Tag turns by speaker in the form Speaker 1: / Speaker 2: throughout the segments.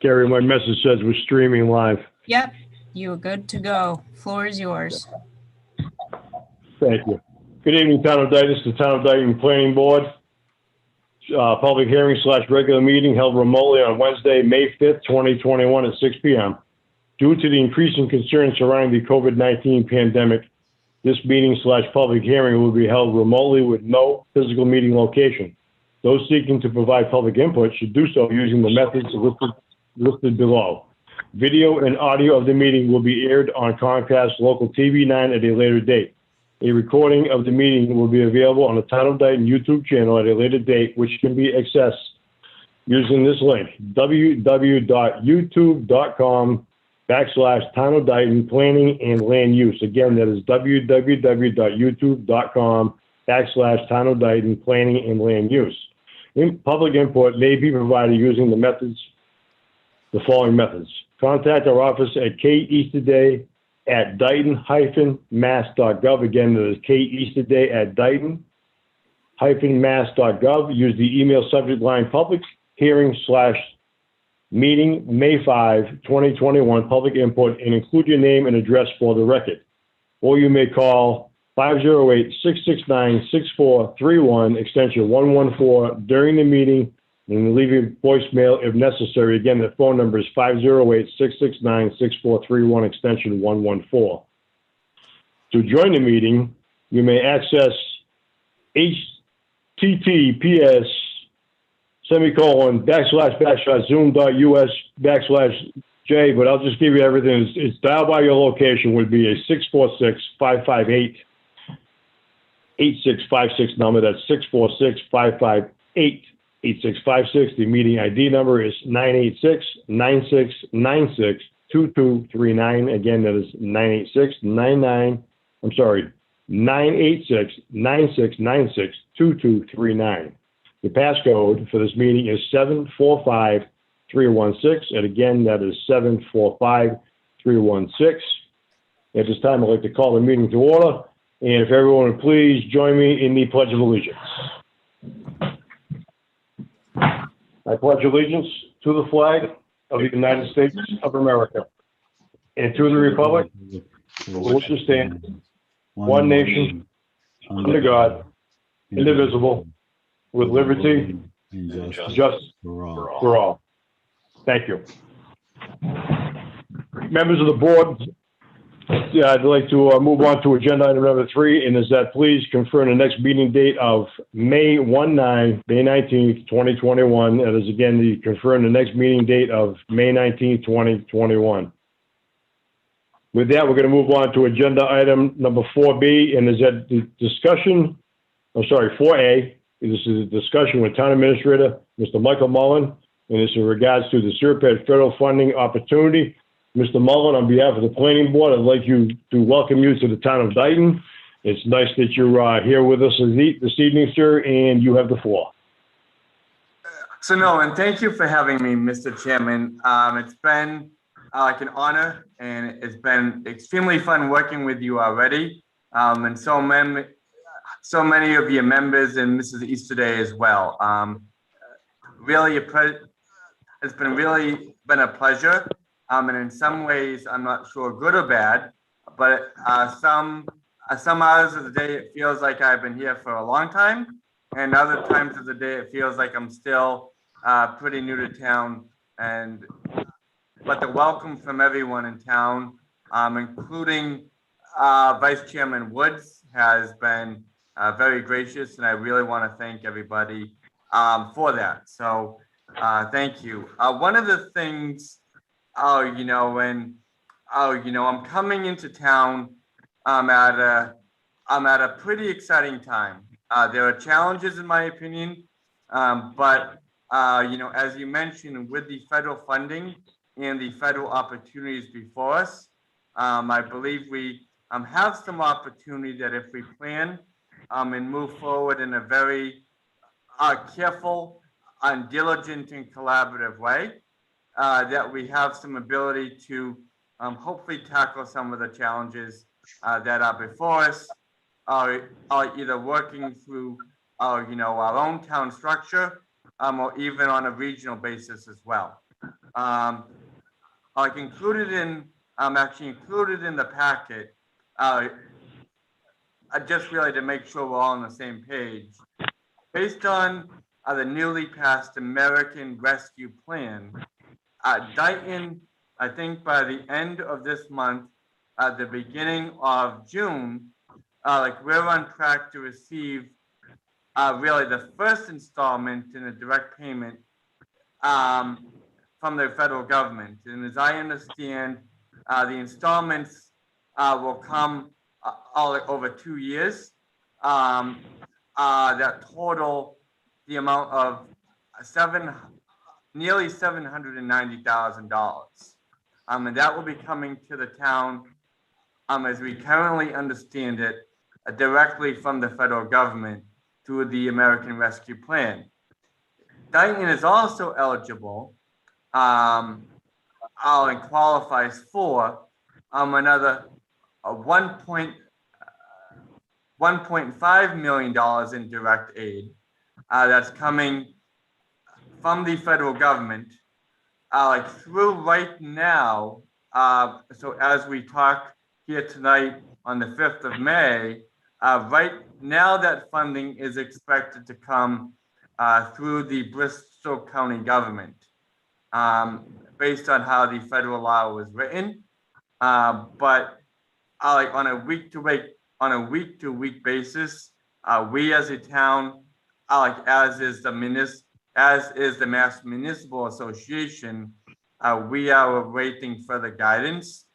Speaker 1: Gary, my message says we're streaming live.
Speaker 2: Yep, you're good to go. Floor is yours.
Speaker 1: Thank you. Good evening, Town of Dayton. It's the Town of Dayton Planning Board. Public hearing / regular meeting held remotely on Wednesday, May 5th, 2021 at 6 p.m. Due to the increasing concerns surrounding the COVID-19 pandemic, this meeting / public hearing will be held remotely with no physical meeting location. Those seeking to provide public input should do so using the methods listed below. Video and audio of the meeting will be aired on Comcast Local TV 9 at a later date. A recording of the meeting will be available on the Town of Dayton YouTube channel at a later date, which can be accessed using this link, www.youtube.com/Town of Dayton Planning and Land Use. Again, that is www.youtube.com/Town of Dayton Planning and Land Use. Public input may be provided using the following methods. Contact our office at kateeasterday@dayton-mass.gov. Again, that is kateeasterday@dayton-mass.gov. Use the email subject line public hearing / meeting May 5, 2021 public input and include your name and address for the record. Or you may call 508-669-6431 extension 114 during the meeting and leave your voicemail if necessary. Again, the phone number is 508-669-6431 extension 114. To join the meeting, you may access https://zoom.us/j, but I'll just give you everything. It's dial by your location would be a 646-558-8656 number. That's 646-558-8656. The meeting ID number is 986-9696-2239. Again, that is 986-9696-2239. The passcode for this meeting is 745316. And again, that is 745316. At this time, I'd like to call the meeting to order. And if everyone would please join me in the Pledge of Allegiance. I pledge allegiance to the flag of the United States of America and to the republic for which it stands, one nation, under God, indivisible, with liberty and justice for all. Thank you. Members of the board, I'd like to move on to agenda item number 3, and is that please confirm the next meeting date of May 19th, 2021. That is again the confirm the next meeting date of May 19th, 2021. With that, we're going to move on to agenda item number 4B, and is that the discussion, 4A. This is a discussion with Town Administrator, Mr. Michael Mullen, and this in regards to the Serpent federal funding opportunity. Mr. Mullen, on behalf of the Planning Board, I'd like to welcome you to the Town of Dayton. It's nice that you're here with us this evening, sir, and you have the floor.
Speaker 3: So, and thank you for having me, Mr. Chairman. It's been like an honor, and it's been extremely fun working with you already, and so many of your members and Mrs. Easterday as well. Really, it's been a pleasure. And in some ways, I'm not sure good or bad, but some hours of the day, it feels like I've been here for a long time. And other times of the day, it feels like I'm still pretty new to town. But the welcome from everyone in town, including Vice Chairman Woods, has been very gracious. And I really want to thank everybody for that. So thank you. One of the things, I'm coming into town at a pretty exciting time. There are challenges in my opinion, but as you mentioned, with the federal funding and the federal opportunities before us, I believe we have some opportunity that if we plan and move forward in a very careful, diligent, and collaborative way, that we have some ability to hopefully tackle some of the challenges that are before us, either working through our own town structure or even on a regional basis as well. like included in, actually included in the packet, just really to make sure we're all on the same page. Based on the newly passed American Rescue Plan, Dayton, I think by the end of this month, at the beginning of June, like we're on track to receive really the first installment in a direct payment from the federal government. And as I understand, the installments will come all over 2 years. That total the amount of nearly $790,000. And that will be coming to the town, as we currently understand it, directly from the federal government through the American Rescue Plan. Dayton is also eligible and qualifies for another $1.5 million in direct aid that's coming from the federal government. Like through right now, so as we talk here tonight on the 5th of May, right now that funding is expected to come through the Bristol County government, based on how the federal law was written. But like on a week-to-week basis, we as a town, like as is the Mass Municipal Association, we are awaiting further guidance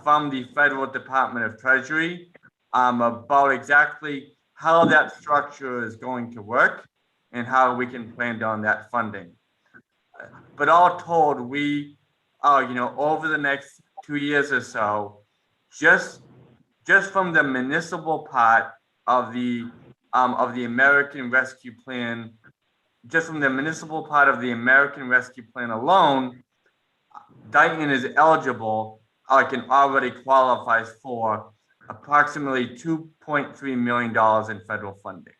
Speaker 3: from the Federal Department of Treasury about exactly how that structure is going to work and how we can plan on that funding. But all told, we over the next 2 years or so, just from the municipal part of the American Rescue Plan, just from the municipal part of the American Rescue Plan alone, Dayton is eligible, and already qualifies for approximately $2.3 million in federal funding.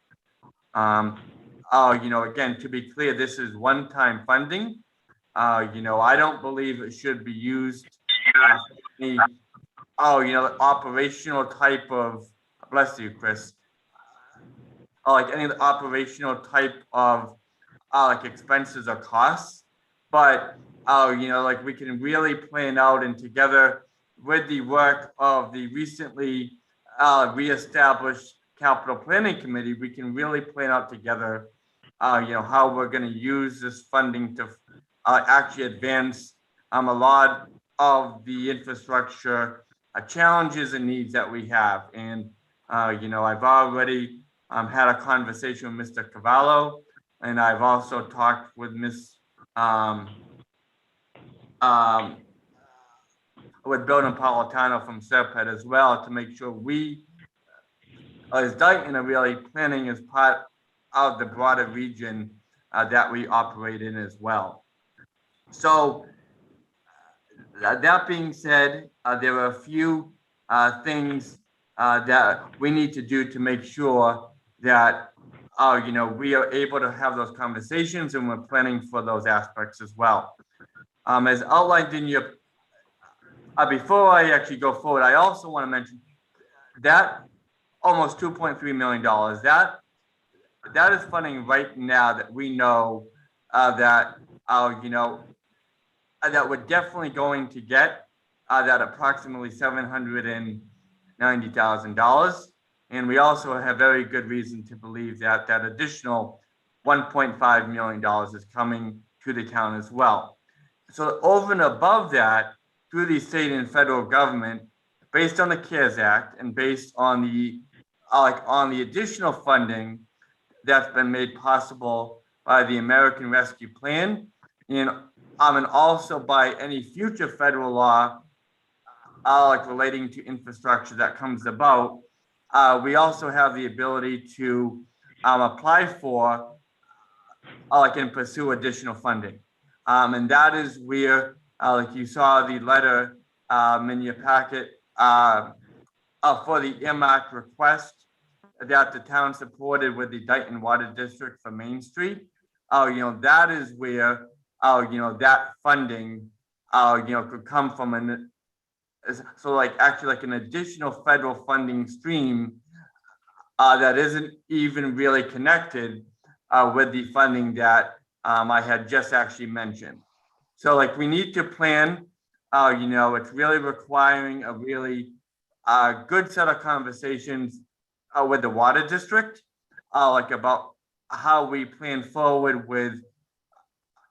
Speaker 3: Again, to be clear, this is one-time funding. I don't believe it should be used for any, operational type of, bless you, Chris, like any operational type of like expenses or costs, but like we can really plan out, and together with the work of the recently reestablished Capital Planning Committee, we can really plan out together how we're going to use this funding to actually advance a lot of the infrastructure challenges and needs that we have. And I've already had a conversation with Mr. Cavallo, and I've also talked with with Bill Napolitano from Serpent as well, to make sure we, as Dayton, are really planning as part of the broader region that we operate in as well. So that being said, there are a few things that we need to do to make sure that we are able to have those conversations, and we're planning for those aspects as well. As outlined in your, before I actually go forward, I also want to mention that almost $2.3 million, that is funding right now that we know that that we're definitely going to get, that approximately $790,000. And we also have very good reason to believe that that additional $1.5 million is coming to the town as well. So over and above that, through the state and federal government, based on the CARES Act and based on the additional funding that's been made possible by the American Rescue Plan, and also by any future federal law relating to infrastructure that comes about, we also have the ability to apply for and pursue additional funding. And that is where, like you saw the letter in your packet for the earmark request that the town supported with the Dayton Water District for Main Street. That is where that funding, could come from actually like an additional federal funding stream that isn't even really connected with the funding that I had just actually mentioned. So like we need to plan, it's really requiring a really good set of conversations with the water district, like about how we plan forward with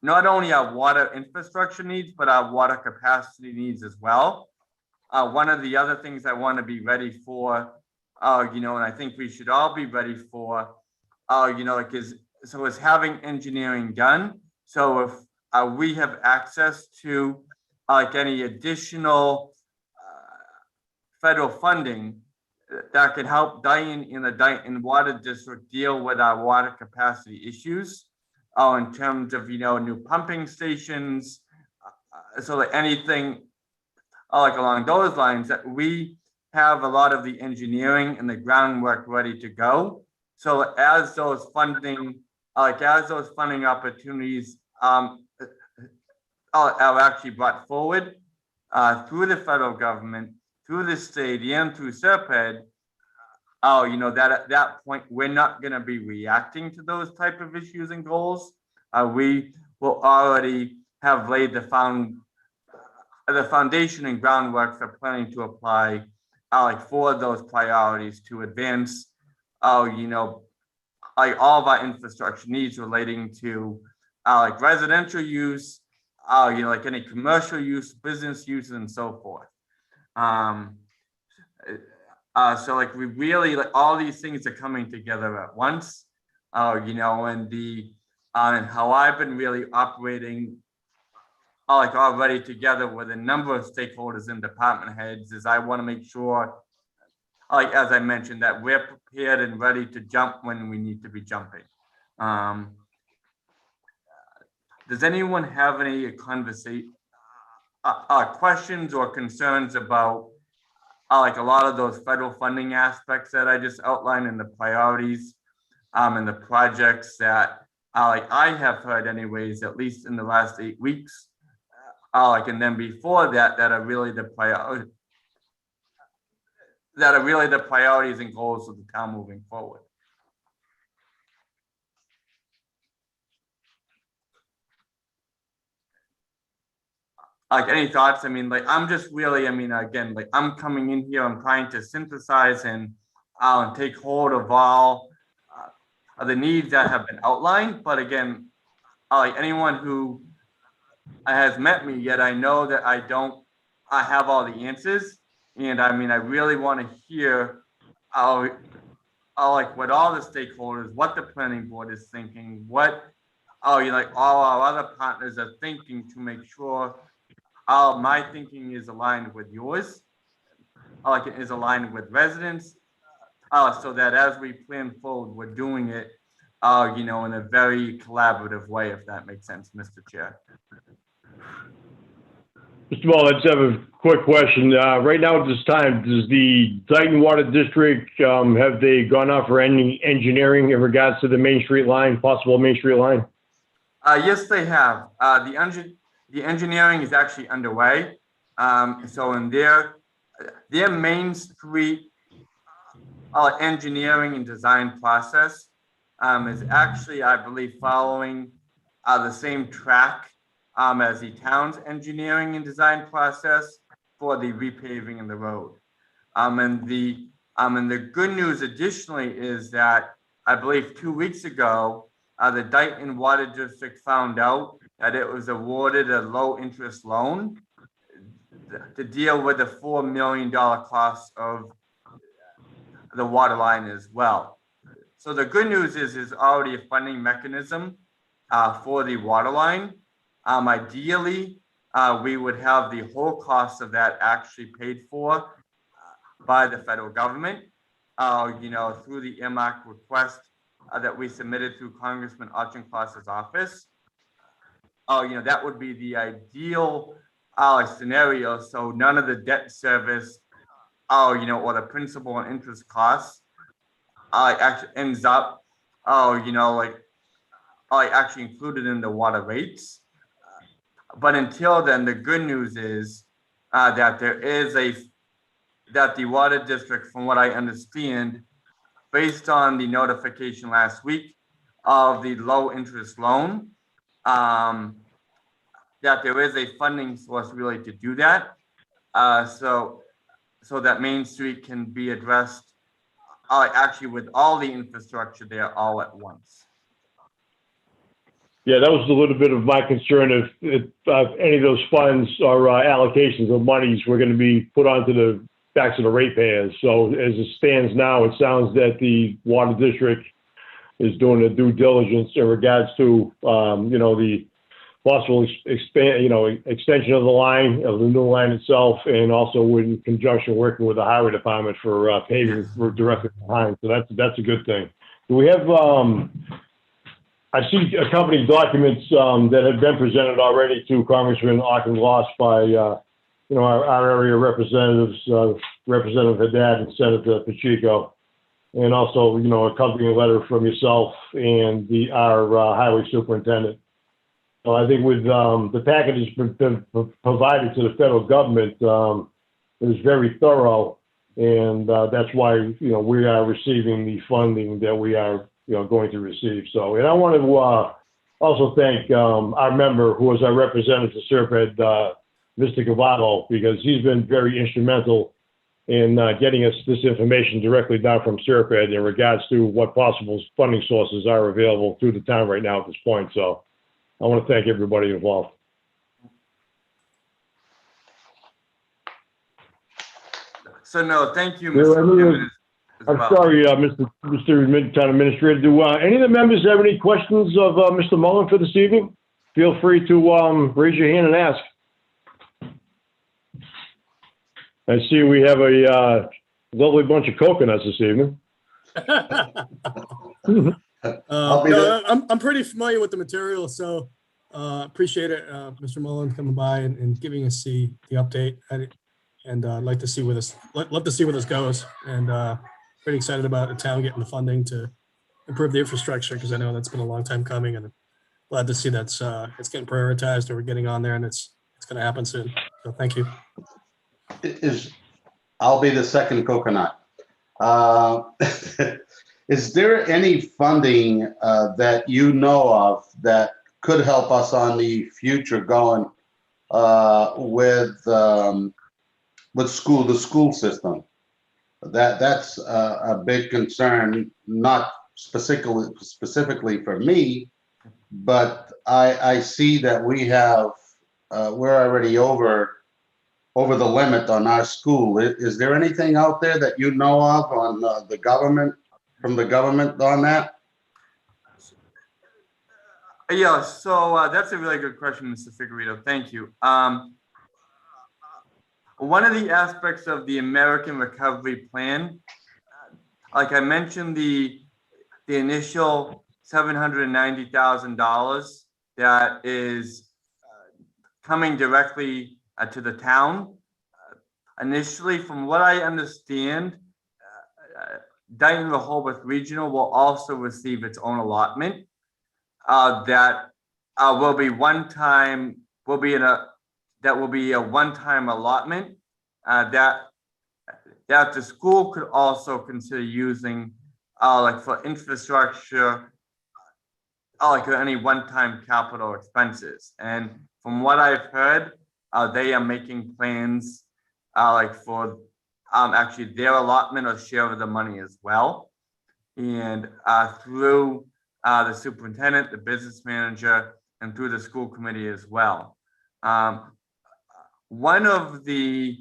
Speaker 3: not only our water infrastructure needs, but our water capacity needs as well. One of the other things I want to be ready for, and I think we should all be ready for, is having engineering done. So if we have access to like any additional federal funding that can help Dayton in the Dayton Water District deal with our water capacity issues, in terms of new pumping stations, so that anything like along those lines, that we have a lot of the engineering and the groundwork ready to go. So as those funding opportunities are actually brought forward through the federal government, through the state, and through SERPED, that at that point, we're not going to be reacting to those type of issues and goals. We will already have laid the foundation and groundwork for planning to apply for those priorities to advance, like all of our infrastructure needs relating to residential use, like any commercial use, business use, and so forth. So like we really all these things are coming together at once, and how I've been really operating already together with a number of stakeholders and department heads is I want to make sure, as I mentioned, that we're prepared and ready to jump when we need to be jumping. Does anyone have any questions or concerns about a lot of those federal funding aspects that I just outlined, and the priorities and the projects that I have heard anyways, at least in the last 8 weeks, and then before that are really the priorities and goals of the town moving forward? Any thoughts? I mean, I'm just really, again, I'm coming in here, I'm trying to synthesize and take hold of all the needs that have been outlined. But again, anyone who has met me yet, I know that I have all the answers. And I really want to hear what all the stakeholders, what the planning board is thinking, what all our other partners are thinking, to make sure my thinking is aligned with yours, is aligned with residents, so that as we plan forward, we're doing it, in a very collaborative way, if that makes sense, Mr. Chair.
Speaker 1: Mr. Ball, let's have a quick question. Right now at this time, does the Dayton Water District, have they gone out for any engineering in regards to the Main Street line, possible Main Street line?
Speaker 3: Yes, they have. The engineering is actually underway. So in their Main Street engineering and design process is actually, I believe, following the same track as the town's engineering and design process for the repaving of the road. And the good news additionally is that I believe 2 weeks ago, the Dayton Water District found out that it was awarded a low interest loan to deal with the $4 million cost of the water line as well. So the good news is there's already a funding mechanism for the water line. Ideally, we would have the whole cost of that actually paid for by the federal government, through the earmark request that we submitted through Congressman Auchincloss's office. That would be the ideal scenario. So none of the debt service, or the principal and interest costs actually ends up, actually included in the water rates. But until then, the good news is that the water district, from what I understand, based on the notification last week of the low interest loan, that there is a funding source really to do that. So that Main Street can be addressed actually with all the infrastructure there all at once.
Speaker 1: Yeah, that was a little bit of my concern if any of those funds or allocations of monies were going to be put onto the backs of the ratepayers. So as it stands now, it sounds that the water district is doing the due diligence in regards to, the possible extension of the line, of the new line itself, and also in conjunction working with the highway department for paving directly behind. So that's a good thing. Do we have, I see accompanying documents that have been presented already to Congressman Auchincloss by, our area representatives, Representative Haddad and Senator Pacheco, and also, accompanying letter from yourself and our highway superintendent. So I think with the package has been provided to the federal government, it was very thorough, and that's why, we are receiving the funding that we are going to receive. So, and I want to also thank our member who was our representative to Serpent, Mr. Cavato, because he's been very instrumental in getting us this information directly down from Serpent in regards to what possible funding sources are available through the town right now at this point. So I want to thank everybody involved.
Speaker 3: So no, thank you, Mr. Chairman, as
Speaker 1: I'm
Speaker 3: well.
Speaker 1: sorry, Mr. Town Administrator. Do any of the members have any questions of Mr. Mullen for this evening? Feel free to raise your hand and ask. I see we have a lovely bunch of coconuts this evening.
Speaker 4: I'm pretty familiar with the material, so appreciate it, Mr. Mullen, coming by and giving us the update. And I'd like to see where this, love to see where this goes. And pretty excited about the town getting the funding to improve the infrastructure, because I know that's been a long time coming, and glad to see that's it's getting prioritized, or we're getting on there, and it's going to happen soon. So thank you.
Speaker 5: I'll be the second coconut. Is there any funding that you know of that could help us on the future going with the school system? That's a big concern, not specifically for me, but I see that we're already over the limit on our school. Is there anything out there that you know of on the government, from the government on that?
Speaker 3: Yeah, so that's a really good question, Mr. Figueredo. Thank you. One of the aspects of the American Recovery Plan, like I mentioned, the initial $790,000 that is coming directly to the town. Initially, from what I understand, Dayton Rehoboth Regional will also receive its own allotment that will be a one-time allotment that the school could also consider using like for infrastructure, like any one-time capital expenses. And from what I've heard, they are making plans like for actually their allotment or share of the money as well. And through the superintendent, the business manager, and through the school committee as well. One of the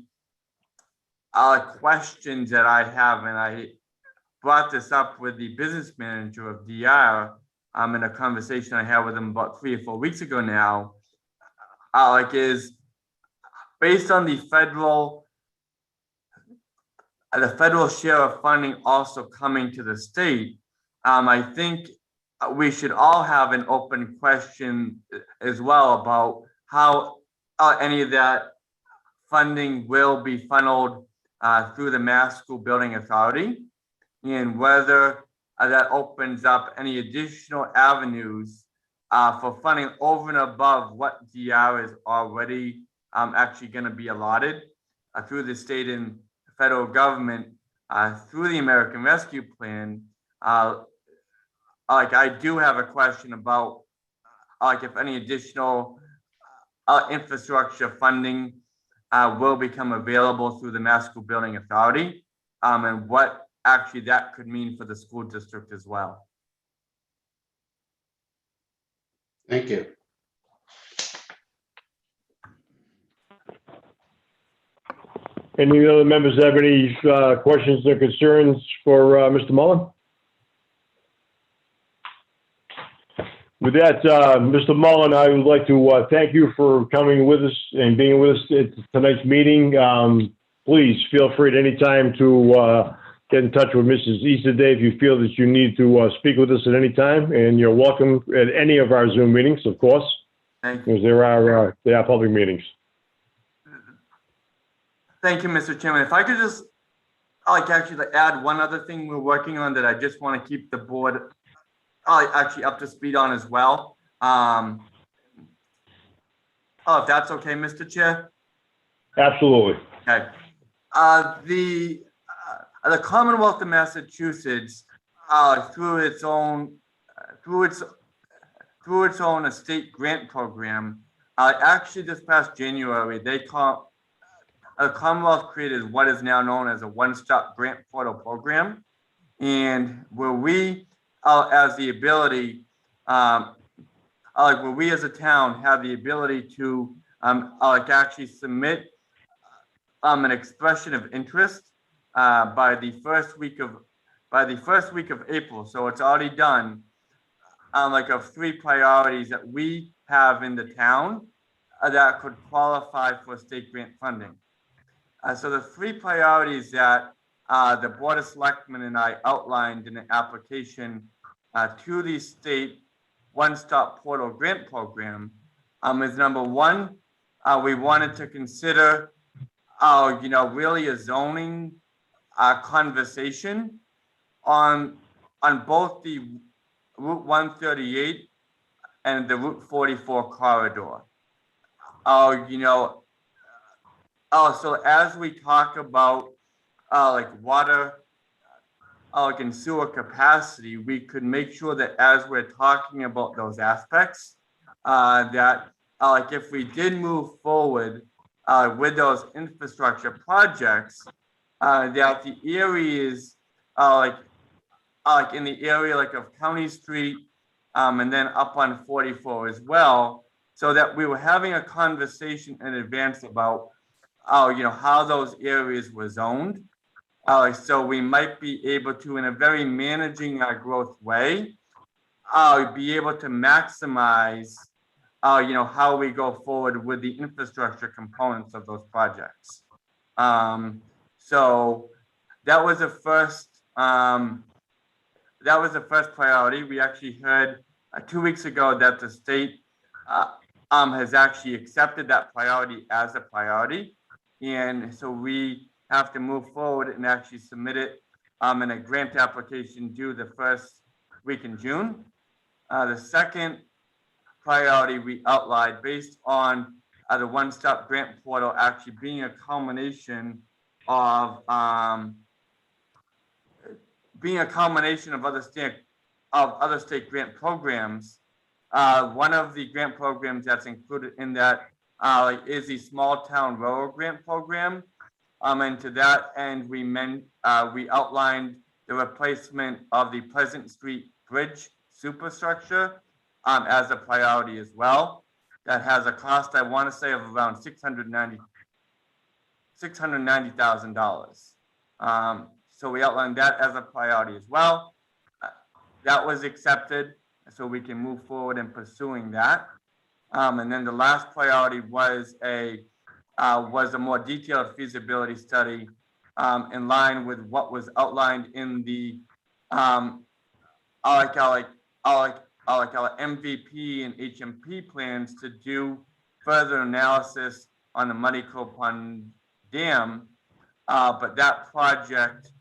Speaker 3: questions that I have, and I brought this up with the business manager of DR in a conversation I had with him about 3 or 4 weeks ago now, is based on the federal share of funding also coming to the state. I think we should all have an open question as well about how any of that funding will be funneled through the Mass School Building Authority, and whether that opens up any additional avenues for funding over and above what DR is already actually going to be allotted through the state and federal government through the American Rescue Plan. Like I do have a question about like if any additional infrastructure funding will become available through the Mass School Building Authority, and what actually that could mean for the school district as well.
Speaker 5: Thank you.
Speaker 1: Any other members have any questions or concerns for Mr. Mullen? With that, Mr. Mullen, I would like to thank you for coming with us and being with us at tonight's meeting. Please feel free at any time to get in touch with Mrs. Easterday if you feel that you need to speak with us at any time. And you're welcome at any of our Zoom meetings, of course,
Speaker 3: Thank you.
Speaker 1: because they are public meetings.
Speaker 3: Thank you, Mr. Chairman. If I could just actually add one other thing we're working on that I just want to keep the board actually up to speed on as well. If that's okay, Mr. Chair.
Speaker 1: Absolutely.
Speaker 3: Okay. The Commonwealth of Massachusetts, through its own estate grant program, actually this past January, the Commonwealth created what is now known as a one-stop grant portal program, and where we, as the ability, where we as a town have the ability to actually submit an expression of interest by the first week of April. So it's already done. Of 3 priorities that we have in the town that could qualify for state grant funding. So the 3 priorities that the Board of Selectmen and I outlined in an application to the state one-stop portal grant program is number 1, we wanted to consider, really a zoning conversation on both the Route 138 and the Route 44 corridor. So as we talk about water, and sewer capacity, we could make sure that as we're talking about those aspects, that if we did move forward with those infrastructure projects, that the areas in the area of County Street, and then up on 44 as well, so that we were having a conversation in advance about how those areas were zoned. So we might be able to, in a very managing our growth way, be able to maximize, how we go forward with the infrastructure components of those projects. So that was the first. That was the first priority. We actually heard 2 weeks ago that the state has actually accepted that priority as a priority, and so we have to move forward and actually submit it in a grant application due the first week in June. The second priority we outlined based on the one-stop grant portal actually being a culmination of other state grant programs. One of the grant programs that's included in that is the Small Town Rural Grant Program. And to that end, we outlined the replacement of the Pleasant Street Bridge superstructure as a priority as well. That has a cost, I want to say, of around $690,000. So we outlined that as a priority as well. That was accepted, so we can move forward in pursuing that. And then the last priority was a more detailed feasibility study in line with what was outlined in the MVP and HMP plans to do further analysis on the Muddy Cove Pond Dam, but that project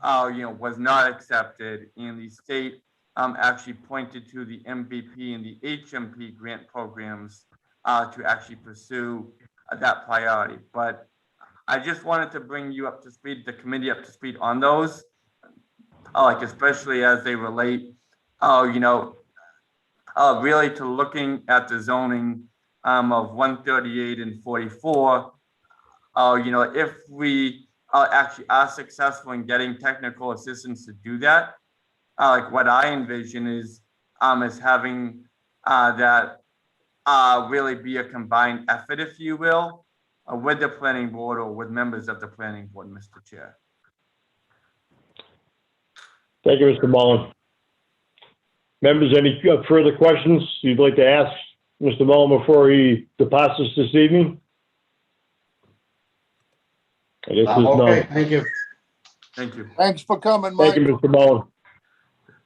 Speaker 3: was not accepted, and the state actually pointed to the MVP and the HMP grant programs to actually pursue that priority. But I just wanted to bring you up to speed, the committee up to speed on those, like especially as they relate, really to looking at the zoning of 138 and 44. If we actually are successful in getting technical assistance to do that, like what I envision is having that really be a combined effort, if you will, with the planning board or with members of the planning board, Mr. Chair.
Speaker 1: Thank you, Mr. Mullen. Members, any further questions you'd like to ask Mr. Mullen before he departs us this evening? I guess there's
Speaker 5: Okay,
Speaker 1: none.
Speaker 5: thank you.
Speaker 3: Thank you.
Speaker 6: Thanks for coming,
Speaker 1: Thank
Speaker 6: Mike.
Speaker 1: you, Mr. Mullen.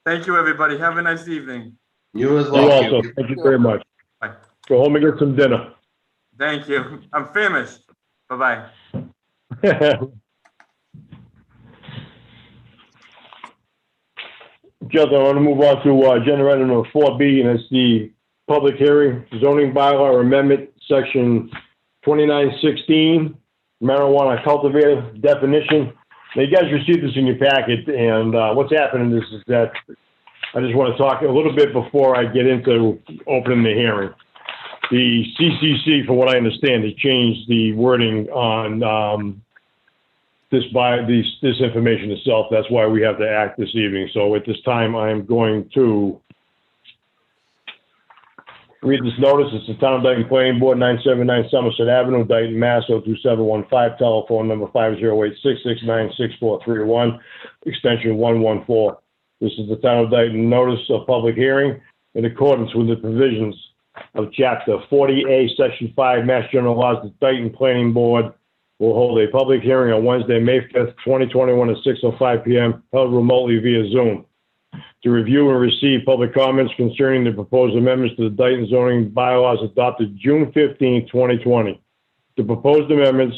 Speaker 3: Thank you, everybody. Have a nice evening.
Speaker 5: You as
Speaker 1: You
Speaker 5: well.
Speaker 1: also. Thank you very much.
Speaker 3: Bye.
Speaker 1: Go home and get some dinner.
Speaker 3: Thank you. I'm famished. Bye-bye.
Speaker 1: Gentlemen, I want to move on to agenda item number 4B, and it's the public hearing, zoning bylaw amendment, section 2916, marijuana cultivator definition. Now, you guys received this in your packet, and what's happening is that I just want to talk a little bit before I get into opening the hearing. The CCC, from what I understand, has changed the wording on this information itself. That's why we have to act this evening. So at this time, I'm going to read this notice. It's the Town of Dayton Planning Board, 979 Somerset Avenue, Dayton, Mass. 02715, telephone number 508-669-6431, extension 114. This is the Town of Dayton notice of public hearing in accordance with the provisions of Chapter 40A, Section 5, Mass General Laws. The Dayton Planning Board will hold a public hearing on Wednesday, May 5th, 2021 at 6:05 p.m., held remotely via Zoom, to review and receive public comments concerning the proposed amendments to the Dayton zoning bylaws adopted June 15, 2020. The proposed amendments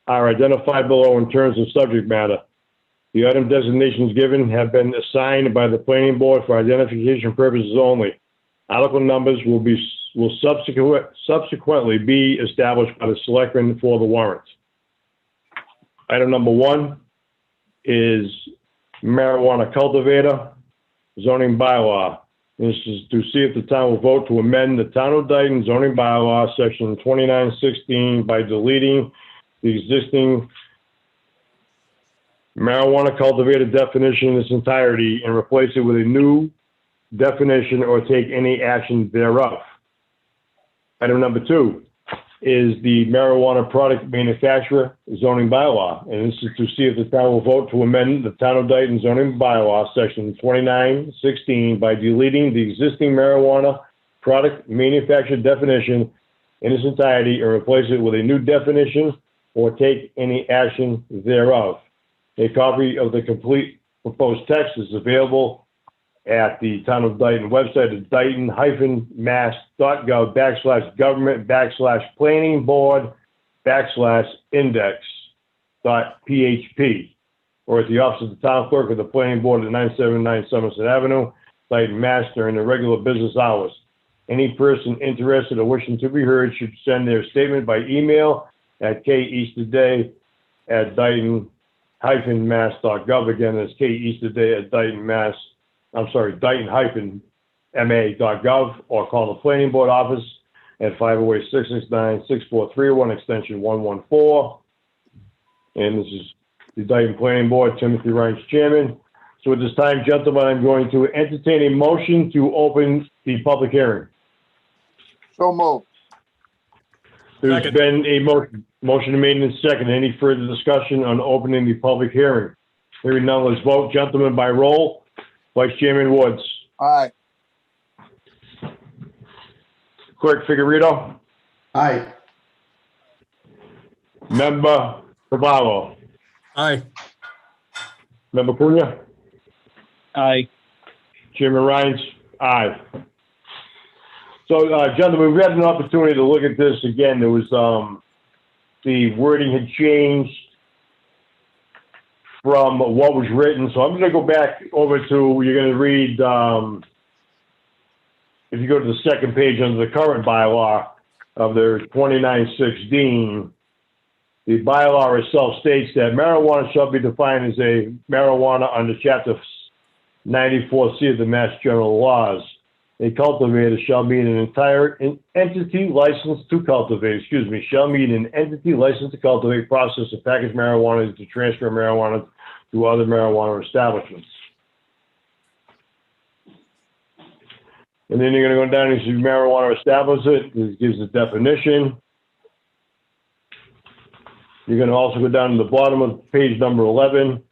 Speaker 1: are identified below in terms of subject matter. The item designations given have been assigned by the planning board for identification purposes only. Article numbers will subsequently be established by the selectmen for the warrant. Item number 1 is marijuana cultivator zoning bylaw. This is to see if the town will vote to amend the Town of Dayton zoning bylaw, section 2916, by deleting the existing marijuana cultivator definition in its entirety and replace it with a new definition or take any action thereof. Item number 2 is the marijuana product manufacturer zoning bylaw. And this is to see if the town will vote to amend the Town of Dayton zoning bylaw, section 2916, by deleting the existing marijuana product manufacturer definition in its entirety and replace it with a new definition or take any action thereof. A copy of the complete proposed text is available at the Town of Dayton website at dayton-mass.gov/government/planning board/index.php, or at the office of the town clerk of the planning board at 979 Somerset Avenue, Dayton, Mass. during the regular business hours. Any person interested or wishing to be heard should send their statement by email at keasterday@dayton-mass.gov. Again, that's Dayton-ma.gov, or call the planning board office at 508-669-6431, extension 114. And this is the Dayton Planning Board, Timothy Ryan's chairman. So at this time, gentlemen, I'm going to entertain a motion to open the public hearing.
Speaker 6: So moved.
Speaker 1: There's
Speaker 4: Second.
Speaker 1: been a motion made and second. Any further discussion on opening the public hearing? Hearing none, let's vote. Gentlemen, by roll. Vice Chairman Woods.
Speaker 6: Aye.
Speaker 1: Clerk Figueredo.
Speaker 5: Aye.
Speaker 1: Member Cavallo.
Speaker 4: Aye.
Speaker 1: Member Cunha.
Speaker 7: Aye.
Speaker 1: Chairman Rhines. Aye. So, gentlemen, we've had an opportunity to look at this again. There was, the wording had changed from what was written. So I'm going to go back over to, you're going to read, if you go to the second page under the current bylaw of their 2916, the bylaw itself states that marijuana shall be defined as a marijuana under Chapter 94C of the Mass General Laws. A cultivator shall mean an entity licensed to cultivate, shall mean an entity licensed to cultivate, process, and package marijuana to transfer marijuana to other marijuana establishments. And then you're going to go down and see marijuana establishment. This gives the definition. You're going to also go down to the bottom of page number 11,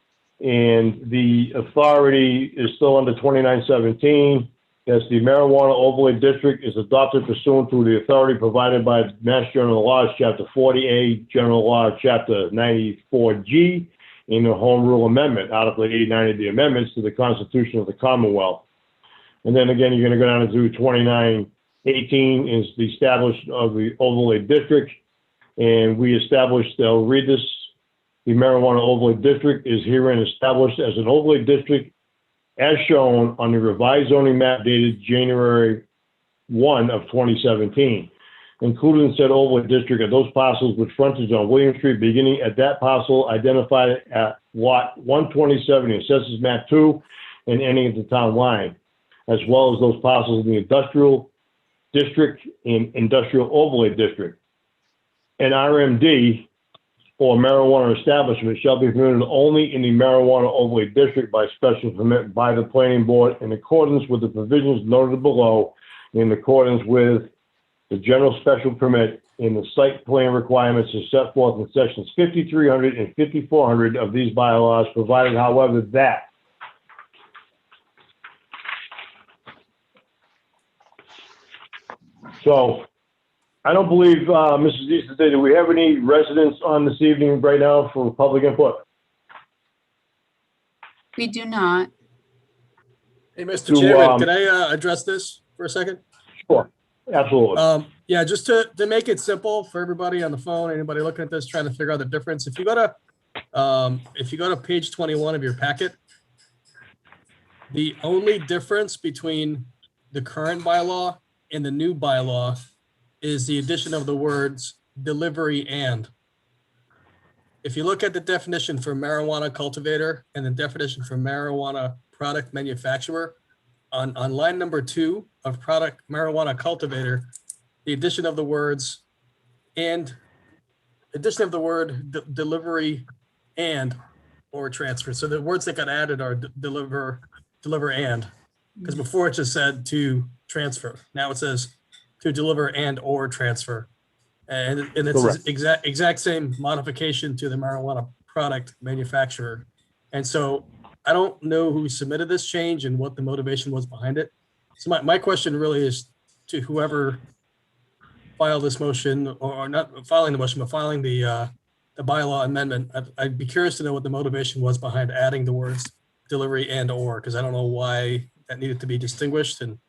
Speaker 1: and the authority is still under 2917. Yes, the marijuana overlay district is adopted pursuant to the authority provided by Mass General Laws, Chapter 40A, General Law, Chapter 94G, in the Home Rule Amendment, Article 89 of the amendments to the Constitution of the Commonwealth. And then again, you're going to go down to 2918 is the establishment of the overlay district. And we established, I'll read this, the marijuana overlay district is herein established as an overlay district as shown on the revised zoning map dated January 1 of 2017. Included in said overlay district are those parcels with frontage on William Street beginning at that parcel identified at lot 127 in Assessors Map 2 and ending at the town line, as well as those parcels in the industrial district and industrial overlay district. An RMD or marijuana establishment shall be permitted only in the marijuana overlay district by special permit by the planning board in accordance with the provisions noted below, in accordance with the general special permit in the site plan requirements as set forth in sections 5300 and 5400 of these bylaws, provided, however, that so I don't believe, Mrs. Easton, do we have any residents on this evening right now for public input?
Speaker 2: We do not.
Speaker 4: Hey, Mr. Chairman, can I address this for a second?
Speaker 1: Sure, absolutely.
Speaker 4: Yeah, just to make it simple for everybody on the phone, anybody looking at this, trying to figure out the difference. If you go to page 21 of your packet, the only difference between the current bylaw and the new bylaw is the addition of the words delivery and. If you look at the definition for marijuana cultivator and the definition for marijuana product manufacturer, on line number 2 of product marijuana cultivator, the addition of the words and addition of the word delivery and or transfer. So the words that got added are deliver and, because before it just said to transfer. Now it says to deliver and or transfer. And it's the exact same modification to the marijuana product manufacturer. And so I don't know who submitted this change and what the motivation was behind it. So my question really is to whoever filed this motion, or not filing the motion, but filing the bylaw amendment. I'd be curious to know what the motivation was behind adding the words delivery and or, because I don't know why that needed to be distinguished and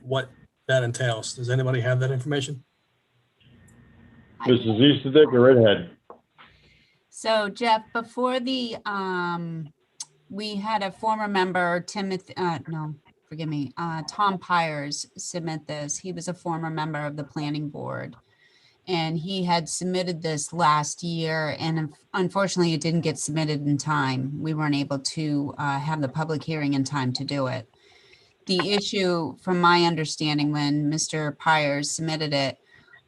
Speaker 4: what that entails. Does anybody have that information?
Speaker 1: Mrs. Easterdick, go right ahead.
Speaker 2: So Jeff, before the, we had a former member, Tom Pyers submit this. He was a former member of the planning board. And he had submitted this last year, and unfortunately it didn't get submitted in time. We weren't able to have the public hearing in time to do it. The issue, from my understanding, when Mr. Pyers submitted it,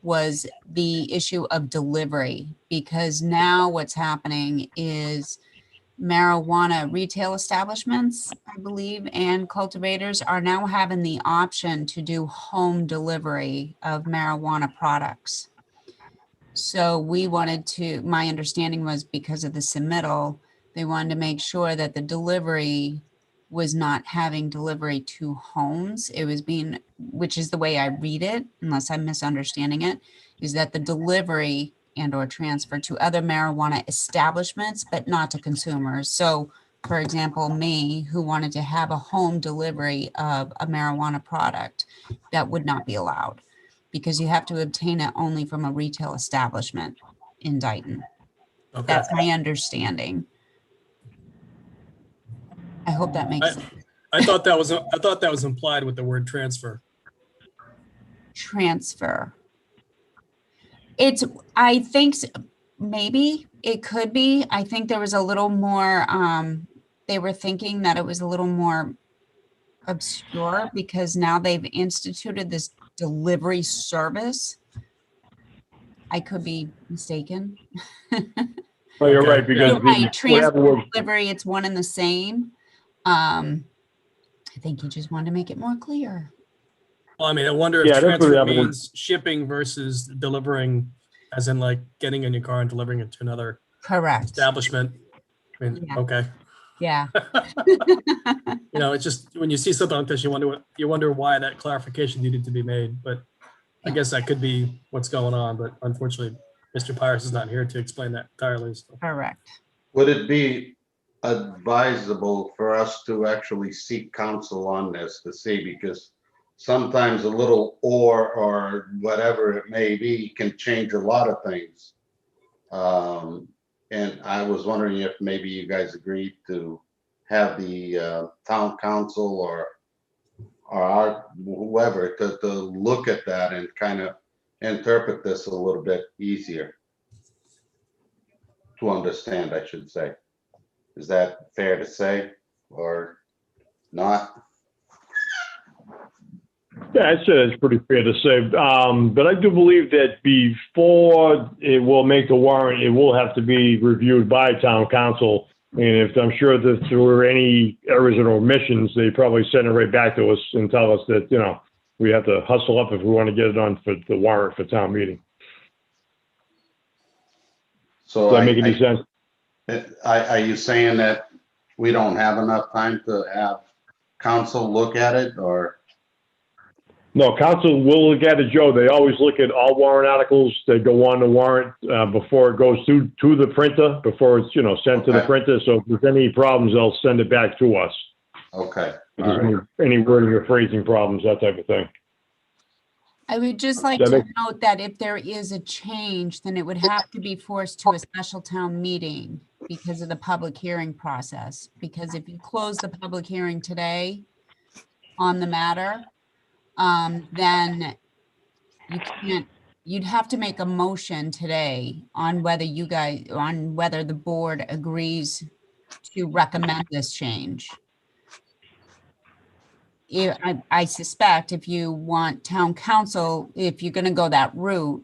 Speaker 2: was the issue of delivery, because now what's happening is marijuana retail establishments, I believe, and cultivators are now having the option to do home delivery of marijuana products. So we wanted to, my understanding was because of the submittal, they wanted to make sure that the delivery was not having delivery to homes. It was being, which is the way I read it, unless I'm misunderstanding it, is that the delivery and or transfer to other marijuana establishments, but not to consumers. So for example, me, who wanted to have a home delivery of a marijuana product, that would not be allowed, because you have to obtain it only from a retail establishment in Dayton.
Speaker 4: Okay.
Speaker 2: That's my understanding. I hope that makes sense.
Speaker 4: I thought that was implied with the word transfer.
Speaker 2: Transfer. I think maybe it could be. I think there was a little more, they were thinking that it was a little more obscure because now they've instituted this delivery service. I could be mistaken.
Speaker 1: Oh, you're
Speaker 4: Okay.
Speaker 1: right, because
Speaker 2: You're right,
Speaker 1: the,
Speaker 2: transport and delivery, it's one and the same. I think you just wanted to make it more clear.
Speaker 4: Well, I mean, I wonder if
Speaker 1: Yeah, that's what
Speaker 4: transfer
Speaker 1: happened.
Speaker 4: means shipping versus delivering, as in like getting in your car and delivering it to another
Speaker 2: Correct.
Speaker 4: establishment. I mean,
Speaker 2: Yeah.
Speaker 4: okay.
Speaker 2: Yeah.
Speaker 4: You know, it's just when you see something like this, you wonder why that clarification needed to be made. But I guess that could be what's going on. But unfortunately, Mr. Pires is not here to explain that entirely. So.
Speaker 2: Correct.
Speaker 5: Would it be advisable for us to actually seek counsel on this to see, because sometimes a little or whatever it may be can change a lot of things. And I was wondering if maybe you guys agreed to have the town council or our whoever to look at that and kind of interpret this a little bit easier to understand, I should say. Is that fair to say or not?
Speaker 1: Yeah, I'd say it's pretty fair to say. But I do believe that before it will make the warrant, it will have to be reviewed by town council. And if I'm sure that there were any errors or omissions, they probably send it right back to us and tell us that, you know, we have to hustle up if we want to get it on for the warrant for town meeting.
Speaker 5: So
Speaker 1: Does that make any sense?
Speaker 5: Are you saying that we don't have enough time to have council look at it, or?
Speaker 1: No, council will look at it, Joe. They always look at all warrant articles that go on the warrant before it goes to the printer, before it's, you know, sent to the
Speaker 5: Okay.
Speaker 1: printer. So if there's any problems, they'll send it back to us.
Speaker 5: Okay,
Speaker 1: If
Speaker 5: all
Speaker 1: there's
Speaker 5: right.
Speaker 1: any wording or phrasing problems, that type of thing.
Speaker 2: I would just like
Speaker 1: That
Speaker 2: to
Speaker 1: make-
Speaker 2: note that if there is a change, then it would have to be forced to a special town meeting because of the public hearing process. Because if you close the public hearing today on the matter, then you can't, you'd have to make a motion today on whether whether the board agrees to recommend this change. I suspect if you want town council, if you're going to go that route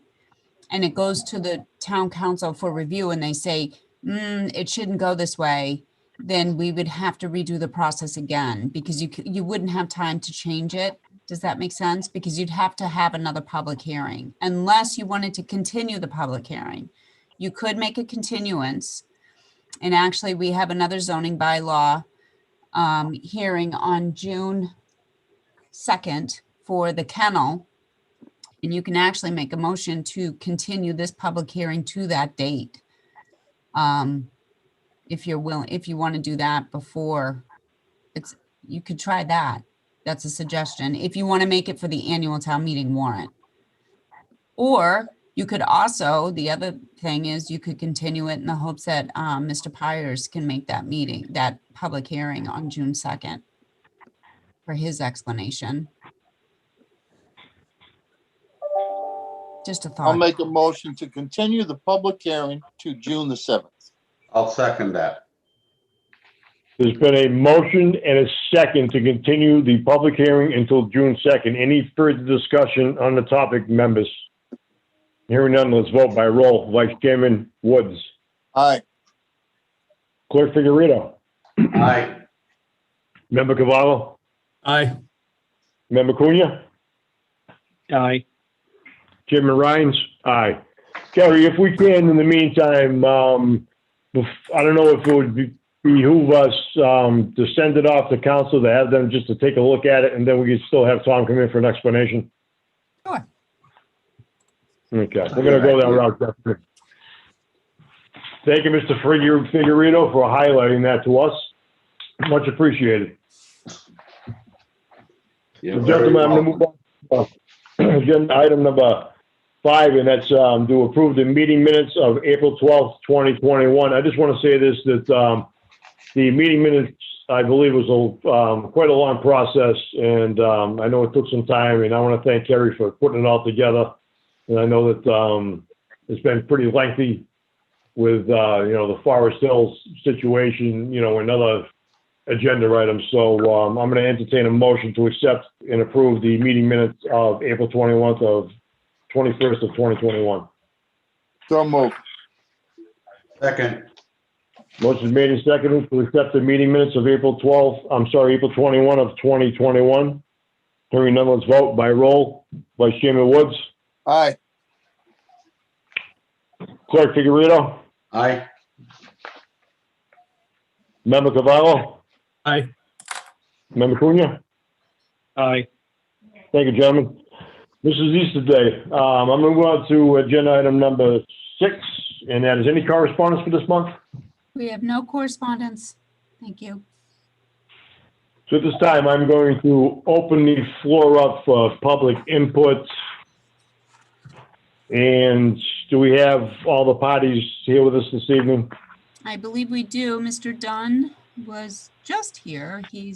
Speaker 2: and it goes to the town council for review and they say, it shouldn't go this way, then we would have to redo the process again because you wouldn't have time to change it. Does that make sense? Because you'd have to have another public hearing unless you wanted to continue the public hearing. You could make a continuance. And actually we have another zoning bylaw hearing on June 2nd for the kennel. And you can actually make a motion to continue this public hearing to that date. If you're willing, if you want to do that before you could try that. That's a suggestion. If you want to make it for the annual town meeting warrant. Or you could also, the other thing is you could continue it in the hopes that Mr. Pires can make that public hearing on June 2nd for his explanation. Just a
Speaker 6: I'll
Speaker 2: thought.
Speaker 6: make a motion to continue the public hearing to June the 7th.
Speaker 5: I'll second that.
Speaker 1: There's been a motion and a second to continue the public hearing until June 2nd. Any further discussion on the topic, members? Hearing none, let's vote by roll. Vice Chairman Woods.
Speaker 6: Aye.
Speaker 1: Clerk Figurito.
Speaker 5: Aye.
Speaker 1: Member Cavallo.
Speaker 4: Aye.
Speaker 1: Member Cunha.
Speaker 7: Aye.
Speaker 1: Chairman Rhines. Aye. Gary, if we can, in the meantime, I don't know if it would behoove us to send it off to council, to have them just to take a look at it, and then we could still have Tom come in for an explanation.
Speaker 2: Sure.
Speaker 1: Okay, we're gonna go that route, definitely. Thank you, Mr. Figurito, for highlighting that to us. Much appreciated.
Speaker 5: You're
Speaker 1: So,
Speaker 5: very
Speaker 1: gentlemen, I'm gonna
Speaker 5: welcome.
Speaker 1: move on. Agenda item number 5, and that's to approve the meeting minutes of April 12th, 2021. I just want to say this, that the meeting minutes I believe it was quite a long process, and I know it took some time, and I want to thank Kerry for putting it all together. And I know that it's been pretty lengthy with, the Forest Hills situation, and other agenda items. So I'm going to entertain a motion to accept and approve the meeting minutes of April 21st, 2021.
Speaker 6: So moved.
Speaker 5: Second.
Speaker 1: Motion made and seconded to accept the meeting minutes of April 21 of 2021. Hearing none, let's vote by roll. Vice Chairman Woods,
Speaker 6: Aye.
Speaker 1: Clerk Figurito,
Speaker 5: Aye.
Speaker 1: Member Cavallo,
Speaker 4: Aye.
Speaker 1: Member Cunha.
Speaker 7: Aye.
Speaker 1: Thank you, gentlemen. This is Easter Day. I'm going to move on to agenda item number 6, and that is any correspondence for this month?
Speaker 2: We have no correspondence. Thank you.
Speaker 1: So at this time, I'm going to open the floor up for public input. And do we have all the parties here with us this evening?
Speaker 2: I believe we do. Mr. Dunn was just here. I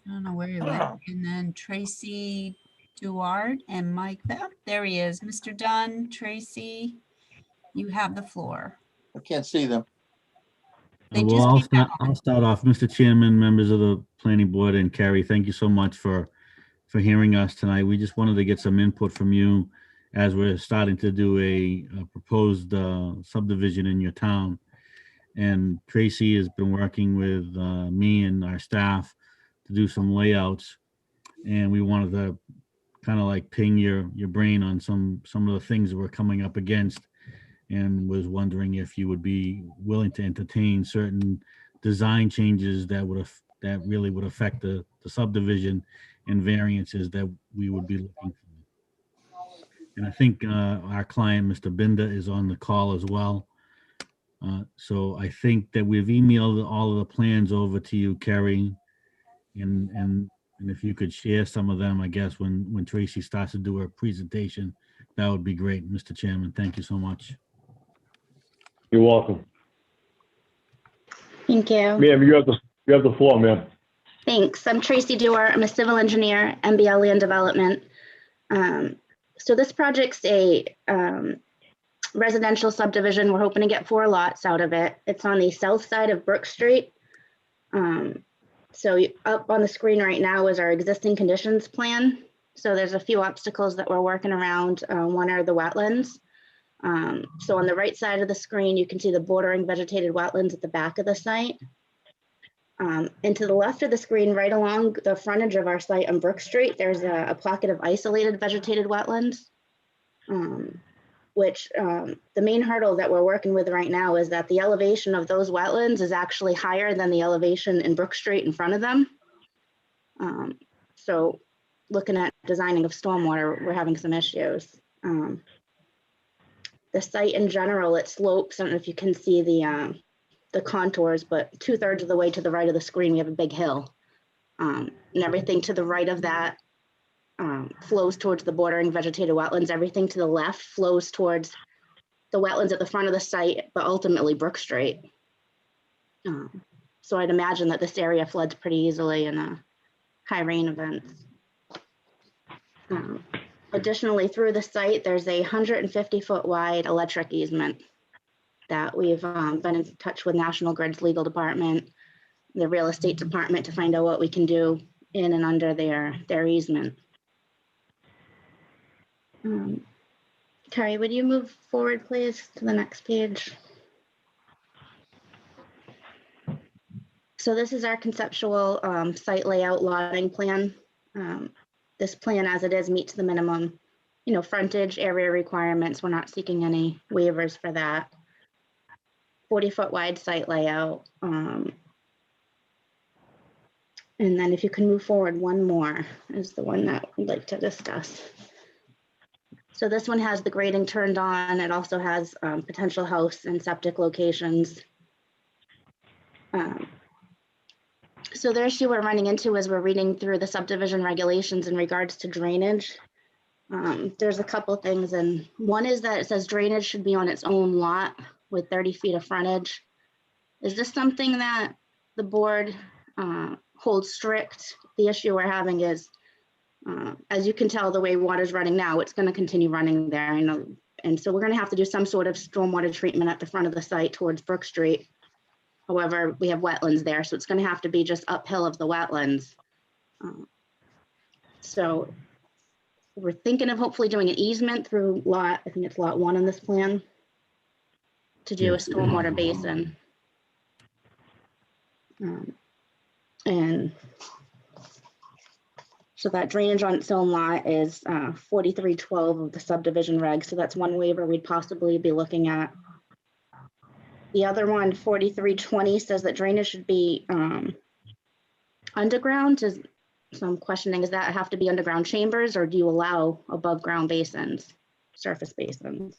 Speaker 2: don't know where he went. And then Tracy Duard and Mike, there he is. Mr. Dunn, Tracy, you have the floor.
Speaker 6: I can't see them.
Speaker 2: They
Speaker 8: Well,
Speaker 2: just came back on.
Speaker 8: I'll start off. Mr. Chairman, members of the planning board, and Carrie, thank you so much for hearing us tonight. We just wanted to get some input from you as we're starting to do a proposed subdivision in your town. And Tracy has been working with me and our staff to do some layouts. And we wanted to kind of like ping your brain on some of the things that we're coming up against, and was wondering if you would be willing to entertain certain design changes that really would affect the subdivision and variances that we would be looking for. And I think our client, Mr. Binda, is on the call as well. So I think that we've emailed all of the plans over to you, Kerry, and if you could share some of them, I guess, when Tracy starts to do her presentation, that would be great, Mr. Chairman. Thank you so much.
Speaker 1: You're welcome.
Speaker 9: Thank you.
Speaker 1: Ma'am, you have the floor, ma'am.
Speaker 9: Thanks. I'm Tracy Dewar. I'm a civil engineer, MBL Land Development. So this project's a residential subdivision. We're hoping to get 4 lots out of it. It's on the south side of Brook Street. So up on the screen right now is our existing conditions plan. So there's a few obstacles that we're working around. One are the wetlands. So on the right side of the screen, you can see the bordering vegetated wetlands at the back of the site. And to the left of the screen, right along the frontage of our site on Brook Street, there's a pocket of isolated vegetated wetlands, which the main hurdle that we're working with right now is that the elevation of those wetlands is actually higher than the elevation in Brook Street in front of them. So looking at designing of stormwater, we're having some issues. The site in general, it slopes. I don't know if you can see the contours, but 2/3 of the way to the right of the screen, we have a big hill. And everything to the right of that flows towards the bordering vegetated wetlands. Everything to the left flows towards the wetlands at the front of the site, but ultimately Brook Street. So I'd imagine that this area floods pretty easily in high rain events. Additionally, through the site, there's a 150-foot wide electric easement that we've been in touch with National Grid's legal department, the real estate department, to find out what we can do in and under their easement. Carrie, would you move forward, please, to the next page? So this is our conceptual site layout lotting plan. This plan as it is meets the minimum, frontage area requirements. We're not seeking any waivers for that. 40-foot wide site layout. And then if you can move forward, one more is the one that we'd like to discuss. So this one has the grading turned on. It also has potential house and septic locations. So the issue we're running into as we're reading through the subdivision regulations in regards to drainage. There's a couple things, and one is that it says drainage should be on its own lot with 30 feet of frontage. Is this something that the board holds strict. The issue we're having is, as you can tell, the way water's running now, it's going to continue running there. And so we're going to have to do some sort of stormwater treatment at the front of the site towards Brook Street. However, we have wetlands there, so it's going to have to be just uphill of the wetlands. So we're thinking of hopefully doing an easement through I think it's lot 1 on this plan, to do a stormwater basin. And so that drainage on its own lot is 4312 of the subdivision reg. So that's one waiver we'd possibly be looking at. The other one, 4320, says that drainage should be underground. So I'm questioning, does that have to be underground chambers, or do you allow above ground basins, surface basins?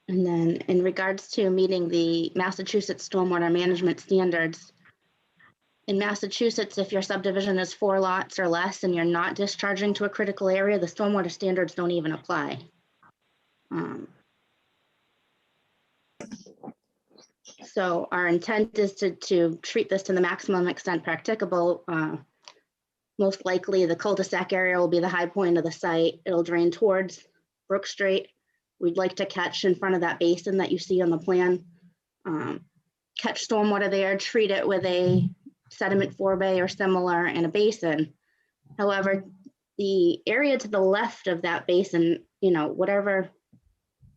Speaker 9: And then in regards to meeting the Massachusetts stormwater management standards, in Massachusetts, if your subdivision is 4 lots or less and you're not discharging to a critical area, the stormwater standards don't even apply. So our intent is to treat this to the maximum extent practicable. Most likely the cul-de-sac area will be the high point of the site. It'll drain towards Brook Street. We'd like to catch in front of that basin that you see on the plan. Catch stormwater there, treat it with a sediment forebay or similar in a basin. However, the area to the left of that basin, whatever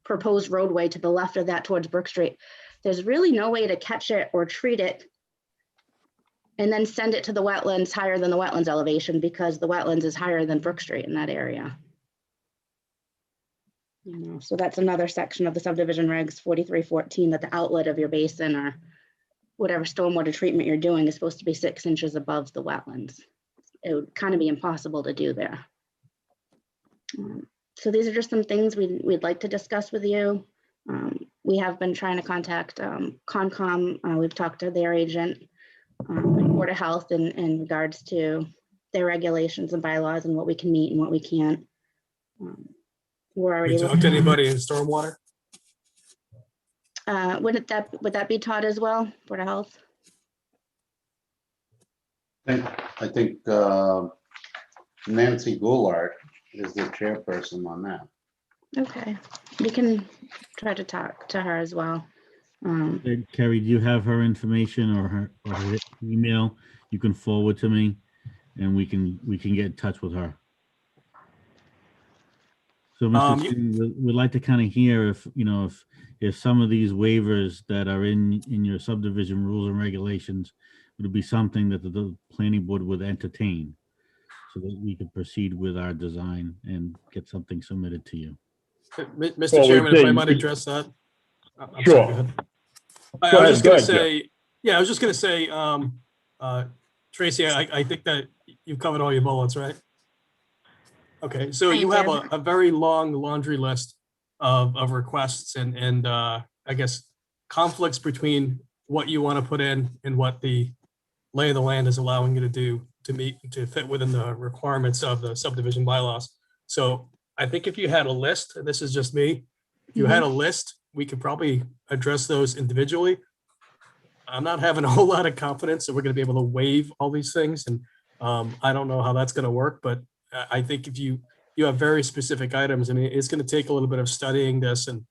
Speaker 9: proposed roadway to the left of that towards Brook Street, there's really no way to catch it or treat it and then send it to the wetlands higher than the wetlands elevation, because the wetlands is higher than Brook Street in that area. So that's another section of the subdivision regs 4314, that the outlet of your basin or whatever stormwater treatment you're doing is supposed to be 6 inches above the wetlands. It would kind of be impossible to do there. So these are just some things we'd like to discuss with you. We have been trying to contact Concom. We've talked to their agent, Board of Health, in regards to their regulations and bylaws and what we can meet and what we can't. We're already
Speaker 4: We talked to anybody in stormwater?
Speaker 9: Would that be Todd as well, Board of Health?
Speaker 5: I think Nancy Goulart is the chairperson on that.
Speaker 9: Okay, we can try to talk to her as well.
Speaker 8: Carrie, do you have her information or her email you can forward to me, and we can get in touch with her? So, Mr. Chairman, we'd like to kind of hear if some of these waivers that are in your subdivision rules and regulations would be something that the planning board would entertain, so that we could proceed with our design and get something submitted to you.
Speaker 4: Mr. Chairman, if I might address that. I'm
Speaker 1: Sure.
Speaker 4: sorry, go ahead. I was just going to say, I was just going to say, Tracy, I think that you've covered all your bullets, right? Okay, so you have a very long laundry list of requests and I guess conflicts between what you want to put in and what the lay of the land is allowing you to do to fit within the requirements of the subdivision bylaws. So I think if you had a list, and this is just me, if you had a list, we could probably address those individually. I'm not having a whole lot of confidence that we're going to be able to waive all these things, and I don't know how that's going to work, but I think if you have very specific items, I mean, it's going to take a little bit of studying this. And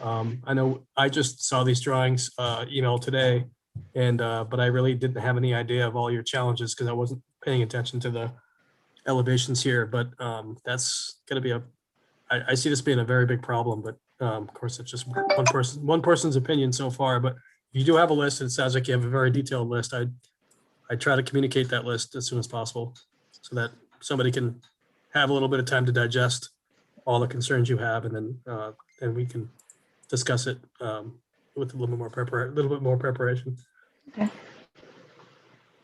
Speaker 4: I know I just saw these drawings email today, and but I really didn't have any idea of all your challenges because I wasn't paying attention to the elevations here. But that's going to be I see this being a very big problem. But of course, it's just one person's opinion so far. But if you do have a list, it sounds like you have a very detailed list. I try to communicate that list as soon as possible so that somebody can have a little bit of time to digest all the concerns you have, and then we can discuss it with a little bit more preparation.
Speaker 9: Okay.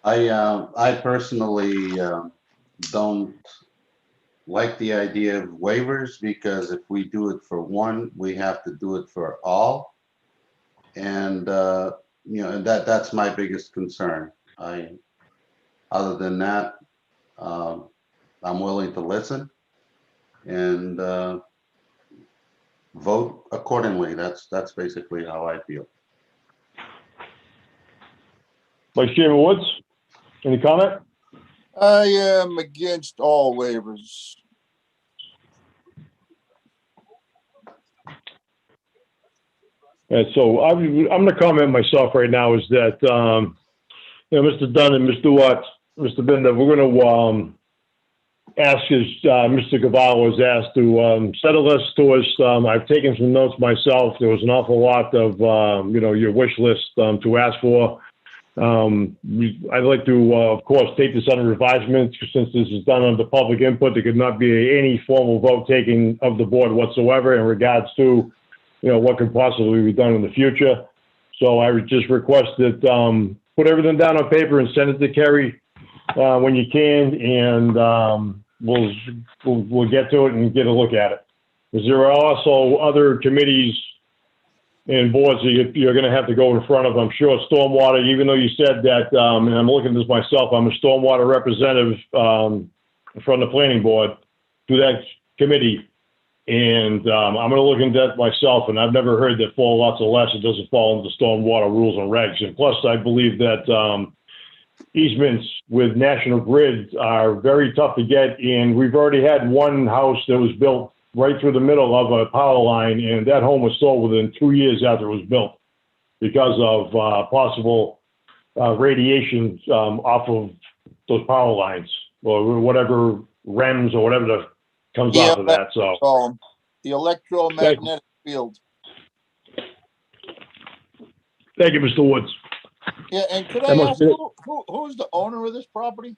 Speaker 5: I personally don't like the idea of waivers, because if we do it for one, we have to do it for all. And and that's my biggest concern. Other than that, I'm willing to listen, and vote accordingly. That's basically how I feel.
Speaker 1: Vice Chairman Woods, any comment?
Speaker 6: I am against all waivers.
Speaker 1: And so I'm going to comment myself right now is that, Mr. Dunn and Mr. Watts, Mr. Binder, we're going to ask as Mr. Cavallo was asked to set a list to us. I've taken some notes myself. There was an awful lot of, your wish list to ask for. I'd like to, of course, take this under advisement since this is done under public input. There could not be any formal vote taking of the board whatsoever in regards to, what could possibly be done in the future. So I would just request that put everything down on paper and send it to Kerry when you can, and we'll get to it and get a look at it. Because there are also other committees and boards that you're going to have to go in front of. I'm sure Stormwater, even though you said that, and I'm looking at this myself, I'm a Stormwater representative from the planning board to that committee. And I'm going to look into that myself, and I've never heard that 4 lots or less, it doesn't fall into Stormwater rules and regs. And plus, I believe that easements with National Grid are very tough to get, and we've already had one house that was built right through the middle of a power line, and that home was sold within 2 years after it was built because of possible radiation off of those power lines, or whatever REMS or whatever that comes off of that. So
Speaker 6: the electromagnetic field.
Speaker 1: Thank you, Mr. Woods.
Speaker 6: Yeah, and could I ask who's the owner of this property?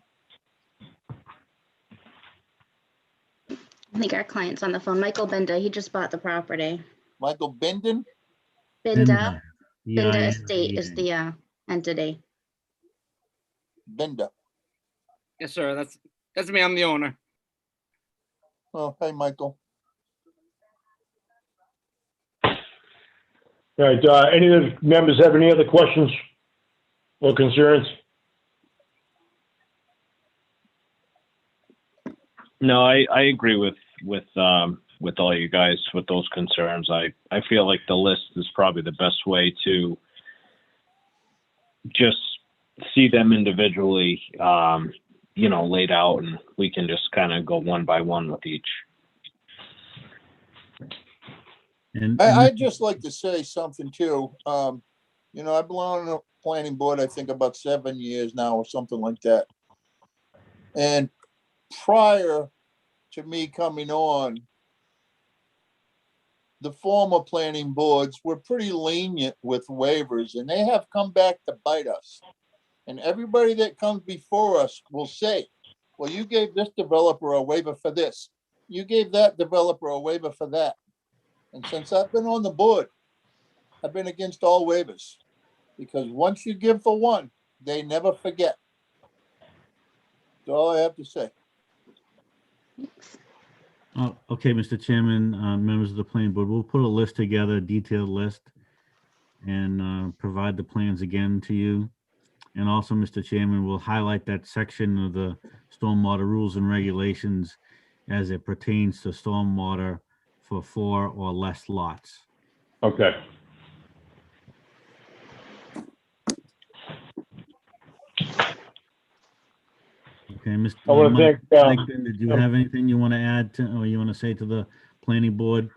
Speaker 9: I think our client's on the phone. Michael Binda, he just bought the property.
Speaker 6: Michael Binden?
Speaker 9: Binda.
Speaker 8: Yeah,
Speaker 9: Binda Estate is the entity.
Speaker 6: Binda.
Speaker 10: Yes, sir. That's me. I'm the owner.
Speaker 6: Oh, hey, Michael.
Speaker 1: All right, any of the members have any other questions or concerns?
Speaker 7: No, I agree with all you guys with those concerns. I feel like the list is probably the best way to just see them individually, laid out, and we can just kind of go one by one with each.
Speaker 8: And
Speaker 6: I'd just like to say something too. I've been on the planning board, I think about 7 years now or something like that. And prior to me coming on, the former planning boards were pretty lenient with waivers, and they have come back to bite us. And everybody that comes before us will say, well, you gave this developer a waiver for this. You gave that developer a waiver for that. And since I've been on the board, I've been against all waivers, because once you give for one, they never forget. That's all I have to say.
Speaker 8: Oh, okay, Mr. Chairman, members of the planning board, we'll put a list together, a detailed list, and provide the plans again to you. And also, Mr. Chairman, we'll highlight that section of the stormwater rules and regulations as it pertains to stormwater for 4 or less lots.
Speaker 1: Okay.
Speaker 8: Okay, Mr.
Speaker 1: I want to thank,
Speaker 8: Mike, did you have anything you want to add to, or you want to say to the planning board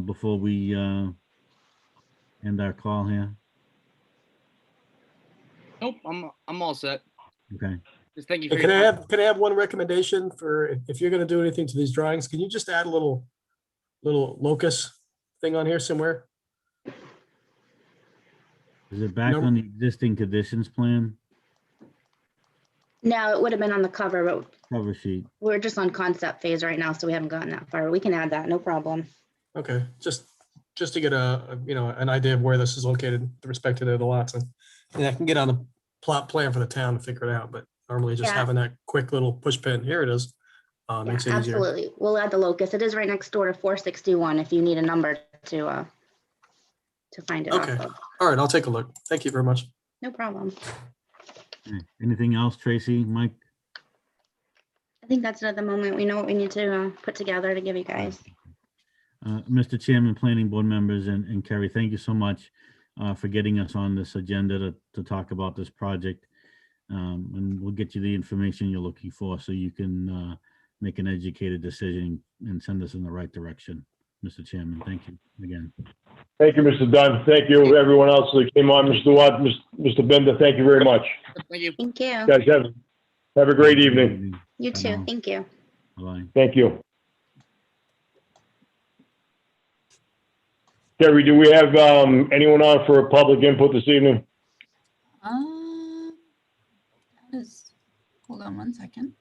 Speaker 8: before we end our call here?
Speaker 10: Nope, I'm all set.
Speaker 8: Okay.
Speaker 10: Just thank you for
Speaker 4: Can
Speaker 10: your time.
Speaker 4: I have one recommendation for, if you're going to do anything to these drawings, can you just add a little locus thing on here somewhere?
Speaker 8: Is it back
Speaker 4: No.
Speaker 8: on the existing conditions plan
Speaker 9: No, it would have been on the cover, but
Speaker 8: cover sheet?
Speaker 9: we're just on concept phase right now, so we haven't gotten that far. We can add that, no problem.
Speaker 4: Okay, just to get an idea of where this is located with respect to the lots, and I can get on the plot plan for the town to figure it out, but normally just
Speaker 9: Yeah.
Speaker 4: having that quick little push pin, here it is,
Speaker 9: Yeah,
Speaker 4: makes it easier.
Speaker 9: absolutely. We'll add the locus. It is right next door to 461 if you need a number to find it off
Speaker 4: Okay,
Speaker 9: of.
Speaker 4: all right, I'll take a look. Thank you very much.
Speaker 9: No problem.
Speaker 8: Okay. Anything else, Tracy, Mike?
Speaker 9: I think that's it at the moment. We know what we need to put together to give you guys.
Speaker 8: Mr. Chairman, planning board members, and Kerry, thank you so much for getting us on this agenda to talk about this project. And we'll get you the information you're looking for so you can make an educated decision and send us in the right direction. Mr. Chairman, thank you again.
Speaker 1: Thank you, Mr. Dunn. Thank you, everyone else that came on. Mr. Watt, Mr. Bender, thank you very much.
Speaker 10: Thank you.
Speaker 9: Thank you.
Speaker 1: Guys, have a great evening.
Speaker 9: You
Speaker 8: Bye
Speaker 9: too.
Speaker 8: now.
Speaker 9: Thank you.
Speaker 8: Bye-bye.
Speaker 1: Thank you. Terry, do we have anyone on for public input this evening?
Speaker 2: That is, hold on one second.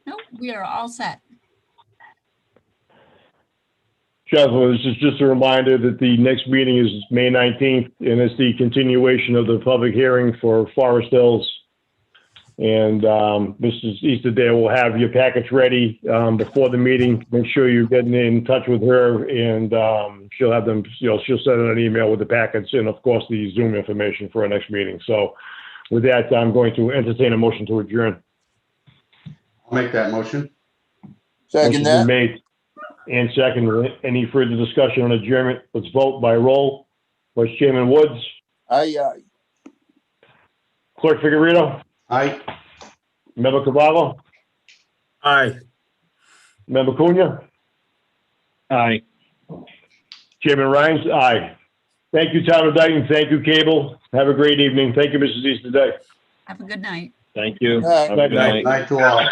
Speaker 2: Nope, we are all set.
Speaker 1: Jocelyn, this is just a reminder that the next meeting is May 19th, and it's the continuation of the public hearing for Forest Hills. And Mrs. Easterdale will have your package ready before the meeting. Make sure you're getting in touch with her, and she'll have them, she'll send an email with the packets and, of course, the Zoom information for our next meeting. So with that, I'm going to entertain a motion to adjourn.
Speaker 5: I'll make that motion.
Speaker 6: Second
Speaker 1: Motion's been
Speaker 6: that.
Speaker 1: made and second. Any further discussion on adjournment? Let's vote by roll. Vice Chairman Woods,
Speaker 6: Aye.
Speaker 1: Clerk Figurito,
Speaker 5: Aye.
Speaker 1: Member Cavallo,
Speaker 4: Aye.
Speaker 1: Member Cunha,
Speaker 7: Aye.
Speaker 1: Chairman Rhines, aye. Thank you, Town of Dayton. Thank you, Cable. Have a great evening. Thank you, Mrs. Easterday.
Speaker 2: Have a good night.
Speaker 7: Thank you.
Speaker 6: Aye.
Speaker 7: Have a good
Speaker 1: Night.
Speaker 7: night.
Speaker 5: Night to all.